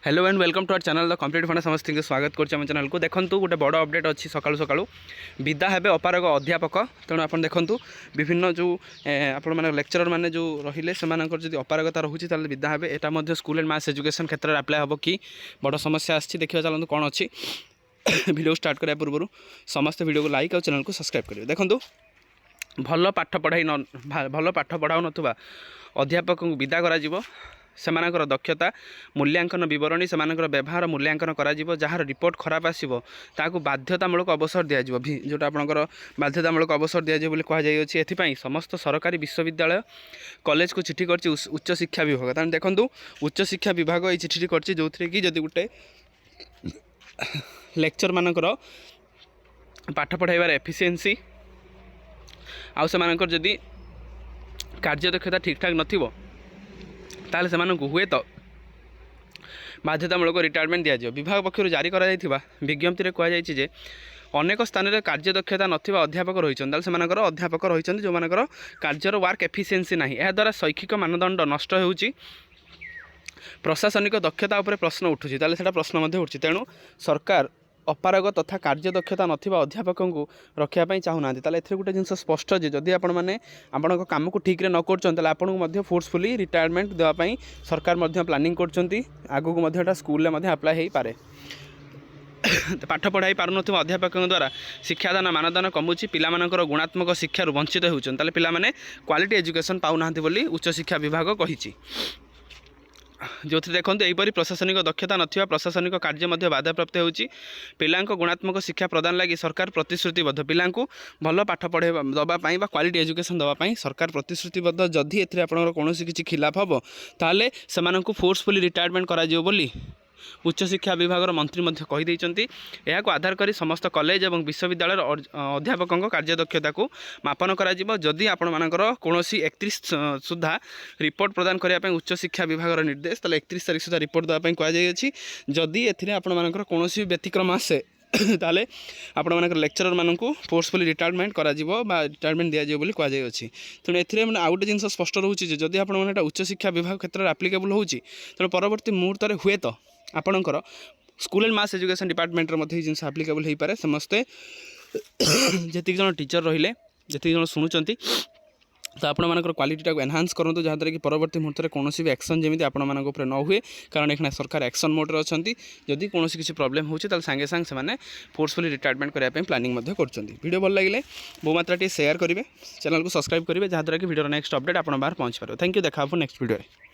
Hello and welcome to our channel the complete funda समस्त स्वागत कर चैनल को देखूँ गोटे बड़ अपडेट अच्छी सकाळु सकाळु विदा हेबे अपारग अध्यापक तेणु आप देखूँ विभिन्न जो आपण मैंने लेक्चरर मैंने जो रहिले से जब अपारगता रोचे विदा हेबे यहाँ स्कूल एंड मास एजुकेशन क्षेत्र में आप्लाय हम कि बड़ समस्या आसी देखा चलते कौन अच्छी वीडियो स्टार्ट करने पूर्व समस्त वीडियो को लाइक और चैनल को सब्सक्राइब करेंगे। देखो भल पाठ पढ़ाई भल पाठ पढ़ाऊ ना अध्यापक विदा करा सेमानकर दक्षता मूल्यांकन बरणी से व्यवहार मूल्यांकन करा जार रिपोर्ट खराब आसो ताकू बाध्यतामूलक अवसर दिज्व जोटा आपंकर बाध्यतामूलक अवसर दिज्व कहुच्छी एपाई समस्त सरकारी विश्वविद्यालय कॉलेज को चिठी कर उच्च शिक्षा विभाग तेणु देखूँ उच्च शिक्षा विभाग ये चिठी कर जो कि जदि गोटे लेक्चर मानकर पाठ पढ़ाइबार एफिशिएंसी आउ से जदि कार्यदक्षता ठीक ठाक नथिबो ताले से हुए तो बाध्यतामूलक रिटायरमेंट दिज्व विभाग पक्षर जारी करा विज्ञप्ति कहुच्छे अनेक स्थान में कार्यदक्षता नथिबा अध्यापक रही से अध्यापक रही जो मानकर कार्यर वर्क एफिशिएंसी ना यह द्वारा शैक्षिक मानदंड नष्ट होउची प्रशासनिक दक्षता उपर प्रश्न उठुची से प्रश्न उठुची तेणु सरकार अपारग तथा कार्यदक्षता नथिबा अध्यापक को रखापी चाहूना गोटे जिन स्पष्ट जे जदि आपण मैंने आपण कम को ठीक न कर फोर्सफुली रिटायरमेंट देवाई सरकार प्लानिंग कर आगू स्कूल में आप्लाय हो पारे। पाठ पढ़ाई पारन अध्यापक द्वारा शिक्षादान मानदान कमुची पिलामानकर गुणात्मक शिक्षार वंचित होउछन पिलामाने क्वालिटी एजुकेशन पाउनाहांती बोली उच्च शिक्षा विभाग कहिछि जो देखो यहीपरि प्रशासनिक दक्षता नथिबा प्रशासनिक कार्य बाधाप्राप्त होउची पिलांको गुणात्मक शिक्षा प्रदान लगी सरकार प्रतिश्रुतिबद्ध पिलांको भल पाठ पढ़े दवापाई क्वालिटी एजुकेशन दवापाई सरकार प्रतिश्रुतिबद्ध जदि एथिरे आपनकर कोनोसी किछि खिलाफ हबो ताले सेमानंकु फोर्सफुली रिटायरमेंट करा जिवो बोली उच्च शिक्षा विभाग मंत्री यह आधार कर समस्त कॉलेज और विश्वविद्यालय अध्यापकों कार्यदक्षता को मापन करी आपण मानकर कौन 31 सुधा रिपोर्ट प्रदान करने उच्च शिक्षा विभाग निर्देश 31 तारीख सुधा रिपोर्ट देवाई कहुच्छी जदि एमर कौन व्यतिक्रम आसे ताले आपण मानकर लेक्चरर मानक फोर्सफुली रिटायरमेंट करा रिटायरमेंट दिज्व बोली कहुच्छी तेणु ए आउ गोटे जिन स्पष्ट रोचे जदि आप उच्च शिक्षा विभाग क्षेत्र में आप्लिकेबल होती तेणु परवर्ती मुहूर्त में हुए तो आपणकर school and mass education department जिन आप्लिकेबल हो पारे समस्ते जी जन टीचर रहिले जी जन शुणुंट तो आपण मानकर क्वालिटी को एनहांस करूँ जहाँद्वारा कि परवर्ती मुहूर्त में कौन भी एक्शन जमी आपण मान न हुए कारण एक सरकार एक्शन मोड्रे अच्छा जदि कौन किसी प्रोब्लेम होती सांगे सांगे से फोर्सफुली रिटायरमेंट करने प्लानिंग कर वीडियो भल लगे बहुमात्रा टी शेयर करेंगे चैनल को सब्सक्राइब करेंगे जहाँद्वारा कि वीडियो नेक्स्ट अपडेट आप बाहर पहुँच पारे। थैंक यू देखा नेक्स्ट वीडियो।